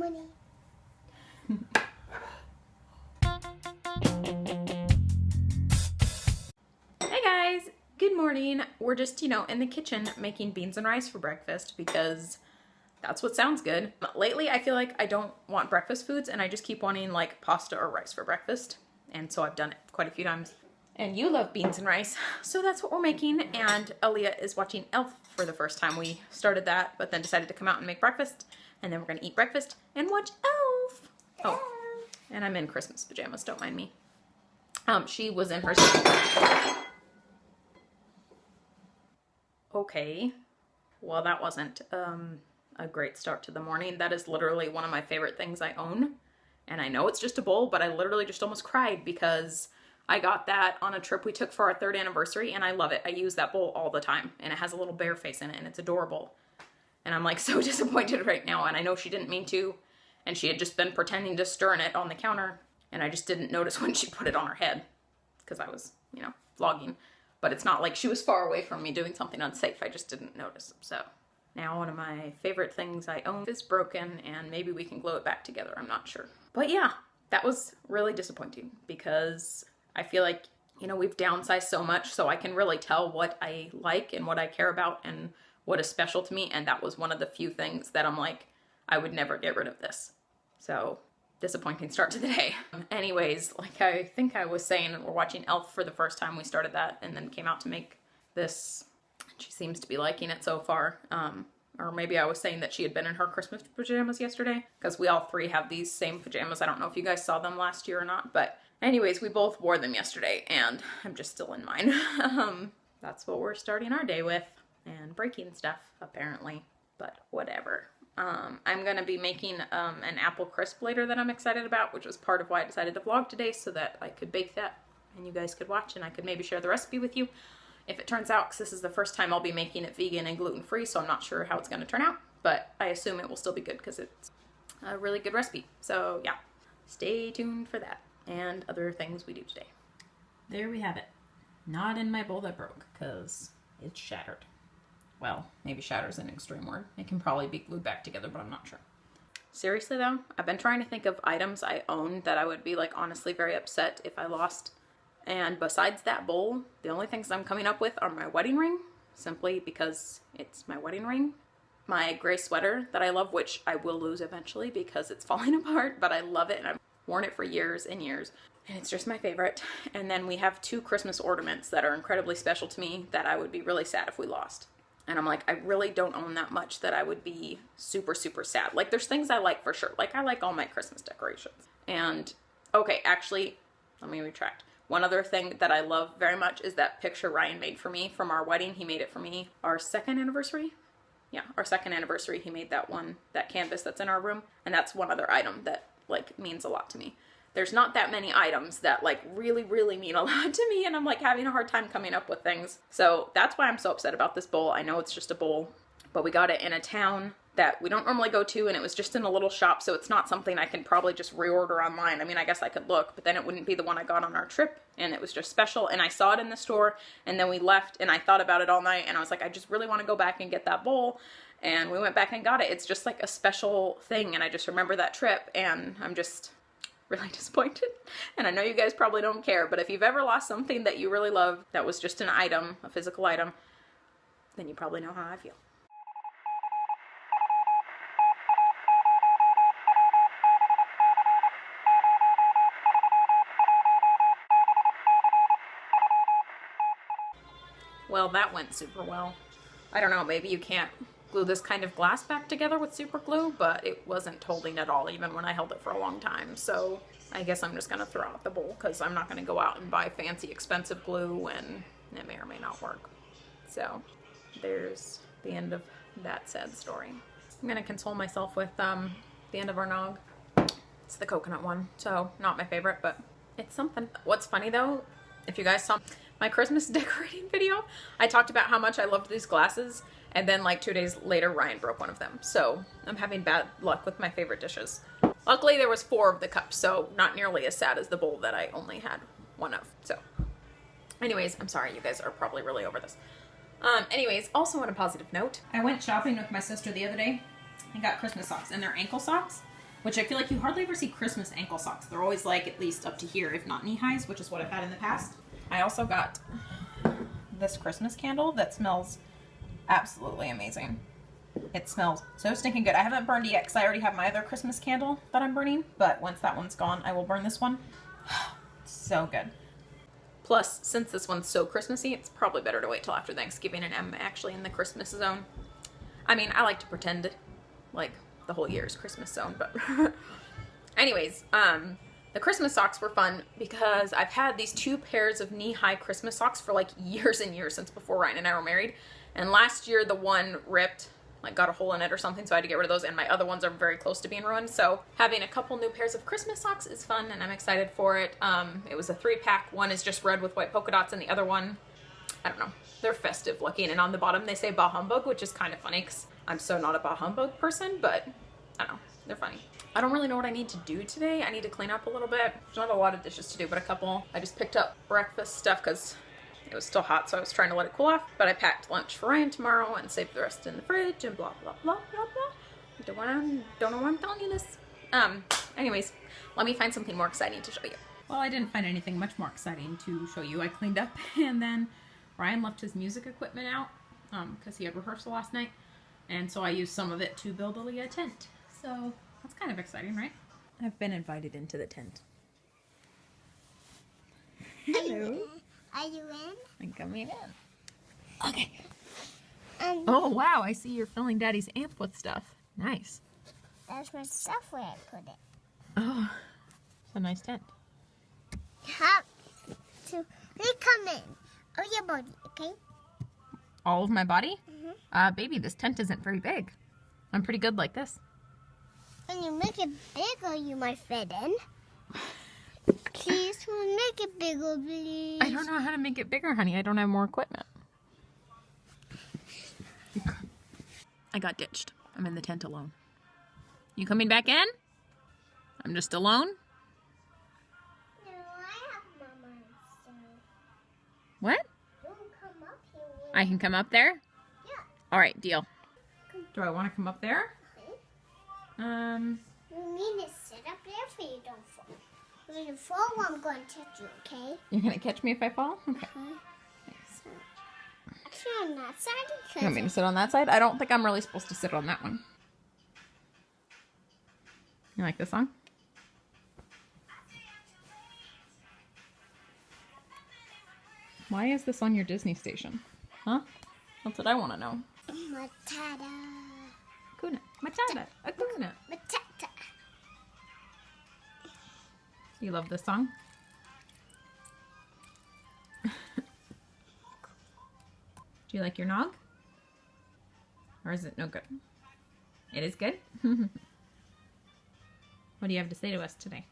money. Hey guys, good morning. We're just, in the kitchen making beans and rice for breakfast because that's what sounds good. Lately, I feel like I don't want breakfast foods and I just keep wanting like pasta or rice for breakfast. And so I've done it quite a few times. And you love beans and rice, so that's what we're making. And Aaliyah is watching Elf for the first time. We started that, but then decided to come out and make breakfast. And then we're gonna eat breakfast and watch Elf. Oh, and I'm in Christmas pajamas, don't mind me. She was in her... Okay, well that wasn't a great start to the morning. That is literally one of my favorite things I own. And I know it's just a bowl, but I literally just almost cried because I got that on a trip we took for our 3rd anniversary and I love it. I use that bowl all the time and it has a little bear face in it and it's adorable. And I'm like so disappointed right now, and I know she didn't mean to, and she had just been pretending to stir in it on the counter and I just didn't notice when she put it on her head because I was, vlogging. But it's not like she was far away from me doing something unsafe. I just didn't notice. So now one of my favorite things I own is broken and maybe we can glue it back together. I'm not sure. But yeah, that was really disappointing because I feel like, we've downsized so much so I can really tell what I like and what I care about and what is special to me. And that was one of the few things that I'm like, I would never get rid of this. So disappointing start to the day. Anyways, like I think I was saying, we're watching Elf for the first time. We started that and then came out to make this. She seems to be liking it so far. Or maybe I was saying that she had been in her Christmas pajamas yesterday because we all 3 have these same pajamas. I don't know if you guys saw them last year or not, but anyways, we both wore them yesterday and I'm just still in mine. That's what we're starting our day with, and breaking stuff apparently, but whatever. I'm going to be making an apple crisp later that I'm excited about, which was part of why I decided to vlog today, so that I could bake that and you guys could watch and I could maybe share the recipe with you if it turns out, because this is the first time I'll be making it vegan and gluten-free, so I'm not sure how it's going to turn out, but I assume it will still be good because it's a really good recipe. So yeah, stay tuned for that and other things we do today. There we have it. Not in my bowl that broke because it's shattered. Well, maybe shatter's an extreme word. It can probably be glued back together, but I'm not sure. Seriously though, I've been trying to think of items I own that I would be like honestly very upset if I lost. And besides that bowl, the only things I'm coming up with are my wedding ring, simply because it's my wedding ring. My gray sweater that I love, which I will lose eventually because it's falling apart, but I love it and I've worn it for years and years. And it's just my favorite. And then we have 2 Christmas ornaments that are incredibly special to me that I would be really sad if we lost. And I'm like, I really don't own that much that I would be super, super sad. Like, there's things I like for sure. Like, I like all my Christmas decorations. And, okay, actually, let me retract. One other thing that I love very much is that picture Ryan made for me from our wedding. He made it for me. Our 2nd anniversary? Yeah, our 2nd anniversary, he made that canvas that's in our room. And that's one other item that, like, means a lot to me. There's not that many items that like really, really mean a lot to me, and I'm like having a hard time coming up with things. So that's why I'm so upset about this bowl. I know it's just a bowl, but we got it in a town that we don't normally go to, and it was just in a little shop, so it's not something I can probably just reorder online. I mean, I guess I could look, but then it wouldn't be the one I got on our trip, and it was just special, and I saw it in the store, and then we left, and I thought about it all night, and I was like, I just really want to go back and get that bowl, and we went back and got it. It's just like a special thing, and I just remember that trip, and I'm just really disappointed. And I know you guys probably don't care, but if you've ever lost something that you really love that was just an item, a physical item, then you probably know how I feel. Well, that went super well. I don't know, maybe you can't glue this kind of glass back together with super glue, but it wasn't holding at all even when I held it for a long time. So I guess I'm just gonna throw out the bowl because I'm not gonna go out and buy fancy expensive glue and it may or may not work. So there's the end of that sad story. I'm gonna console myself with the end of our nog. It's the coconut one, so not my favorite, but it's something. What's funny though, if you guys saw my Christmas decorating video, I talked about how much I loved these glasses, and then like 2 days later Ryan broke one of them. So I'm having bad luck with my favorite dishes. Luckily there was 4 of the cups, so not nearly as sad as the bowl that I only had 1 of. So anyways, I'm sorry, you guys are probably really over this. Anyways, also on a positive note, I went shopping with my sister the other day and got Christmas socks, and they're ankle socks. which I feel like you hardly ever see Christmas ankle socks. They're always like at least up to here, if not knee-highs, which is what I've had in the past. I also got this Christmas candle that smells absolutely amazing. It smells so stinking good. I haven't burned it yet because I already have my other Christmas candle that I'm burning, but once that one's gone, I will burn this one. So good. Plus, since this one's so Christmassy, it's probably better to wait till after Thanksgiving and I'm actually in the Christmas zone. I mean, I like to pretend like the whole year is Christmas zone, but anyways, the Christmas socks were fun because I've had these 2 pairs of knee-high Christmas socks for like years and years, since before Ryan and I were married. And last year the one ripped, like got a hole in it or something, so I had to get rid of those, and my other ones are very close to being ruined. So having a couple new pairs of Christmas socks is fun, and I'm excited for it. It was a 3-pack. One is just red with white polka dots, and the other one, I don't know, they're festive looking, and on the bottom they say bah humbug, which is kind of funny because I'm so not a bah humbug person, but I don't know, they're funny. I don't really know what I need to do today. I need to clean up a little bit. There's not a lot of dishes to do, but a couple. I just picked up breakfast stuff because it was still hot, so I was trying to let it cool off. But I packed lunch for Ryan tomorrow and saved the rest in the fridge and blah, blah, blah, blah, blah. Don't know why I'm telling you this. Anyways, let me find something more exciting to show you. Well, I didn't find anything much more exciting to show you. I cleaned up, and then Ryan left his music equipment out because he had rehearsal last night. And so I used some of it to build a tent. So that's kind of exciting, right? I've been invited into the tent. Hello. Are you in? I'm coming in. Okay. Oh, wow. I see you're filling Daddy's amp with stuff. Nice. That's my stuff where I put it. Oh, it's a nice tent. How to come in? Oh, your body, okay? All of my body? Mm-hmm. Baby, this tent isn't very big. I'm pretty good like this. When you make it bigger, you might fit in. Please, make it bigger, please. I don't know how to make it bigger, honey. I don't have more equipment. I got ditched. I'm in the tent alone. You coming back in? I'm just alone? No, I have Mama inside. What? Don't come up here. I can come up there? Yeah. All right, deal. Do I want to come up there? You need to sit up there so you don't fall. When you fall, I'm going to touch you, okay? You're going to catch me if I fall? Okay. Thanks. Actually, on that side. You want me to sit on that side? I don't think I'm really supposed to sit on that one. You like this song? Why is this on your Disney station? Huh? That's what I want to know. Matata. Kuna. Matata. A kuna. Matata. You love this song? Do you like your nog? Or is it no good? It is good? What do you have to say to us today?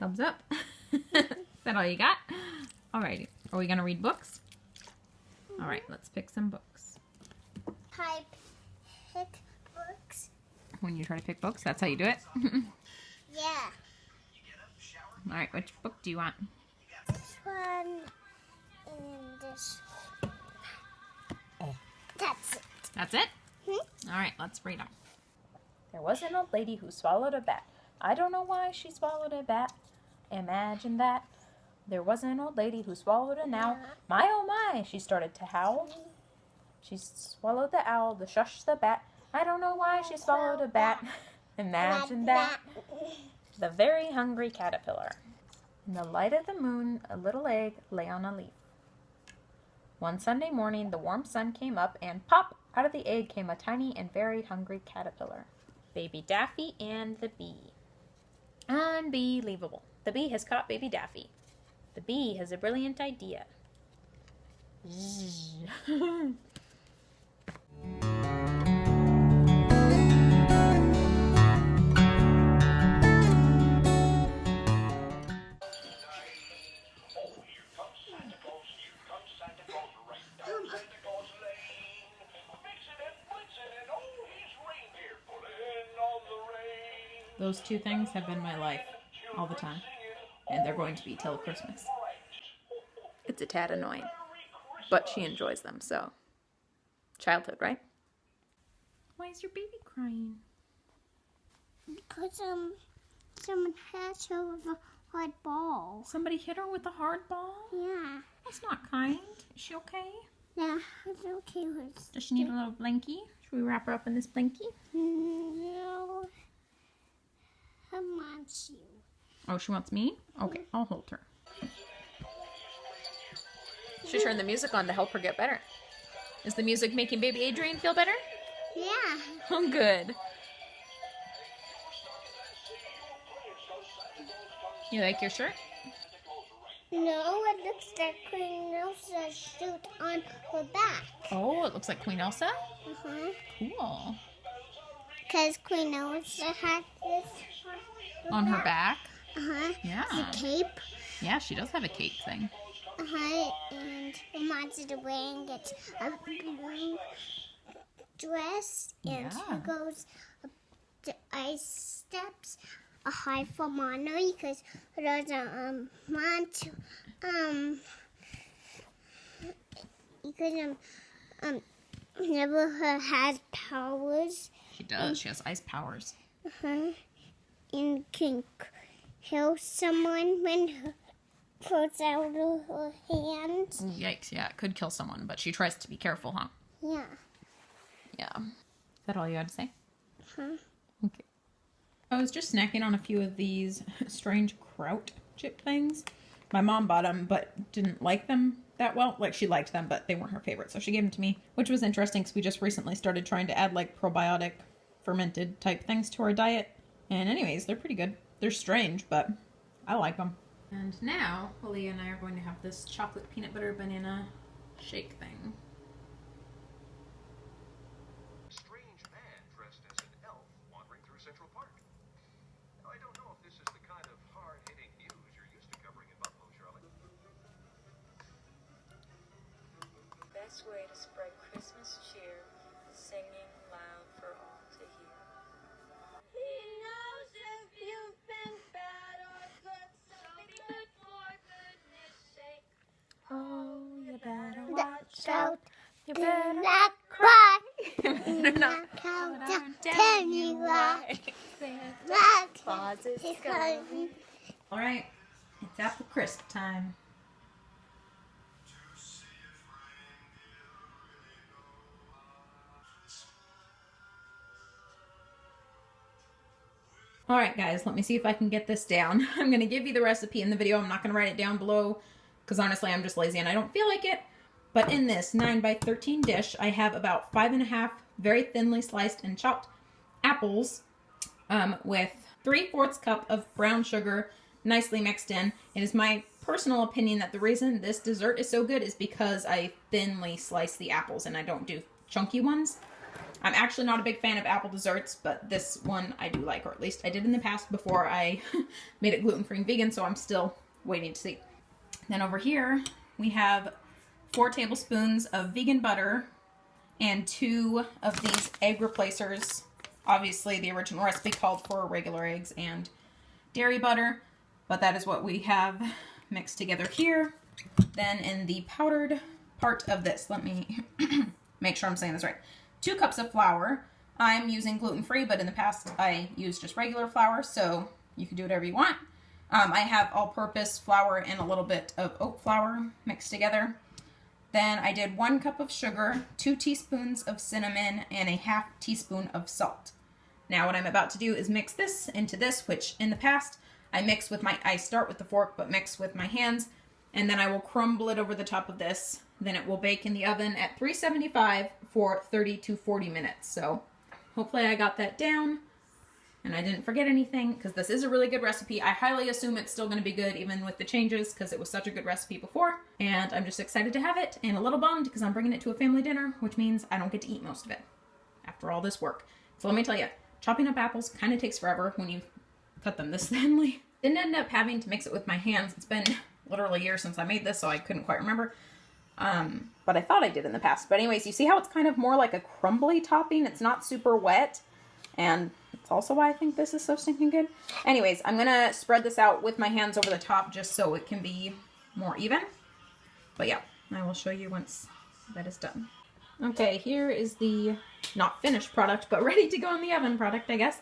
Thumbs up. Is that all you got? Alrighty. Are we going to read books? Alright, let's pick some books. I pick books. When you try to pick books, that's how you do it? Yeah. Alright, which book do you want? This one and this one. That's it. That's it? Alright, let's read them. There was an old lady who swallowed a bat. I don't know why she swallowed a bat. Imagine that. There was an old lady who swallowed an owl. My oh my, she started to howl. She swallowed the owl, the shush the bat. I don't know why she swallowed a bat. Imagine that. The very hungry caterpillar. In the light of the moon, a little egg lay on a leaf. One Sunday morning, the warm sun came up, and pop! Out of the egg came a tiny and very hungry caterpillar. Baby Daffy and the bee. Unbelievable. The bee has caught Baby Daffy. The bee has a brilliant idea. Those two things have been my life all the time, and they're going to be till Christmas. It's a tad annoying, but she enjoys them, so Childhood, right? Why is your baby crying? Because someone hit her with a hard ball. Somebody hit her with a hard ball? Yeah. That's not kind. Is she okay? Yeah, it's okay. Does she need a little blankie? Should we wrap her up in this blankie? No. I want you. Oh, she wants me? Okay, I'll hold her. Should turn the music on to help her get better. Is the music making baby Adrian feel better? Yeah. Oh, good. You like your shirt? No, it looks like Queen Elsa's suit on her back. Oh, it looks like Queen Elsa? Uh-huh. Cool. Because Queen Elsa had this On her back? Uh-huh. Yeah. The cape. Yeah, she does have a cape thing. Uh-huh. And Remon's wearing it a blue dress. And Yeah. she goes up the ice steps high for Mono because her doesn't want to because never has powers. She does. She has ice powers. Uh-huh. And can kill someone when her puts out of her hands. Ooh, yikes, yeah, it could kill someone, but she tries to be careful, huh? Yeah. Yeah. Is that all you had to say? Huh? Okay. I was just snacking on a few of these strange kraut chip things. My mom bought them, but didn't like them that well. Like, she liked them, but they weren't her favorite, so she gave them to me, which was interesting because we just recently started trying to add, like, probiotic fermented type things to our diet. And anyways, they're pretty good. They're strange, but I like them. And now, Aaliyah and I are going to have this chocolate peanut butter banana shake thing. A strange man dressed as an elf wandering through Central Park. Now, I don't know if this is the kind of hard-hitting news you're used to covering in Buffalo, Charlotte. Best way to spread Christmas cheer, singing loud for all to hear. He knows if you've been bad or good, so be good for goodness sake. Oh, you better watch out. You Do better not cry. better not Count But down. I'm Tell telling me you why. Santa Rock Claus is is coming. coming. All right, it's apple crisp time. All right, guys, let me see if I can get this down. I'm going to give you the recipe in the video. I'm not going to write it down below because honestly, I'm just lazy and I don't feel like it. But in this 9x13 dish, I have about 5½ very thinly sliced and chopped apples with 3/4 cup of brown sugar nicely mixed in. It is my personal opinion that the reason this dessert is so good is because I thinly slice the apples and I don't do chunky ones. I'm actually not a big fan of apple desserts, but this one I do like, or at least I did in the past before I made it gluten-free and vegan, so I'm still waiting to see. Then over here, we have 4 tablespoons of vegan butter and 2 of these egg replacers. Obviously, the original recipe called for regular eggs and dairy butter, but that is what we have mixed together here. Then in the powdered part of this, let me make sure I'm saying this right. 2 cups of flour. I'm using gluten-free, but in the past I used just regular flour, so you can do whatever you want. I have all-purpose flour and a little bit of oat flour mixed together. Then I did 1 cup of sugar, 2 teaspoons of cinnamon, and a 1/2 teaspoon of salt. Now what I'm about to do is mix this into this, which in the past I start with the fork, but mix with my hands, and then I will crumble it over the top of this. Then it will bake in the oven at 375 for 30 to 40 minutes. So hopefully I got that down and I didn't forget anything because this is a really good recipe. I highly assume it's still going to be good even with the changes because it was such a good recipe before. And I'm just excited to have it and a little bummed because I'm bringing it to a family dinner, which means I don't get to eat most of it after all this work. So let me tell you, chopping up apples kind of takes forever when you cut them this thinly. Didn't end up having to mix it with my hands. It's been literally a year since I made this, so I couldn't quite remember. But I thought I did in the past. But anyways, you see how it's kind of more like a crumbly topping? It's not super wet. And it's also why I think this is so stinking good. Anyways, I'm going to spread this out with my hands over the top just so it can be more even. But yeah, I will show you once that is done. Okay, here is the not finished product, but ready to go in the oven product, I guess.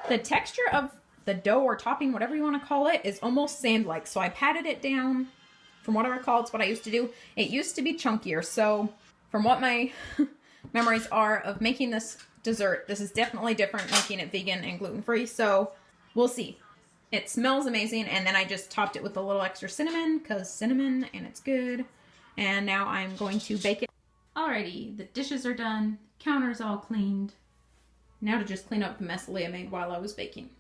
The texture of the dough or topping, whatever you want to call it, is almost sand-like. So I patted it down. From what I recall, it's what I used to do. It used to be chunkier. So from what my memories are of making this dessert, this is definitely different, making it vegan and gluten-free. So we'll see. It smells amazing. And then I just topped it with a little extra cinnamon, because cinnamon, and it's good. And now I'm going to bake it. Alrighty, the dishes are done. Counter's all cleaned. Now to just clean up the mess Leah made while I was baking.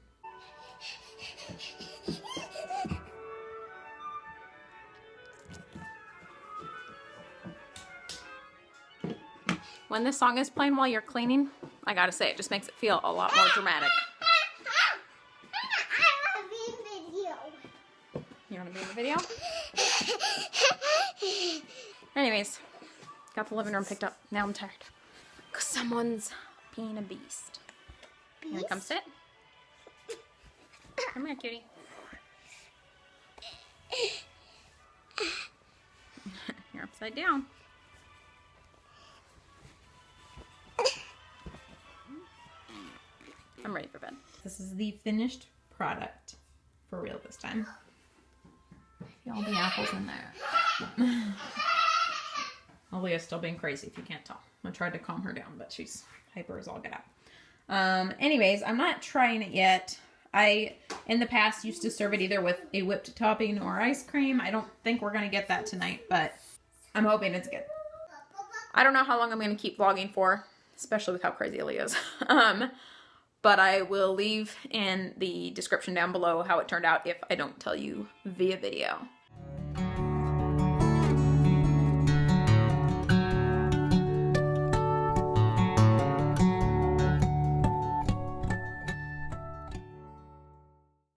When this song is playing while you're cleaning, I gotta say, it just makes it feel a lot more dramatic. I want to be in video. You wanna be in the video? Anyways, got the living room picked up. Now I'm tired. Cause someone's being a beast. You wanna come sit? Come here, cutie. You're upside down. I'm ready for bed. This is the finished product. For real this time. See all the apples in there. Aaliyah's still being crazy if you can't tell. I tried to calm her down, but she's hyper as all get out. Anyways, I'm not trying it yet. I, in the past, used to serve it either with a whipped topping or ice cream. I don't think we're going to get that tonight, but I'm hoping it's good. I don't know how long I'm going to keep vlogging for, especially with how crazy Aaliyah is. But I will leave in the description down below how it turned out if I don't tell you via video.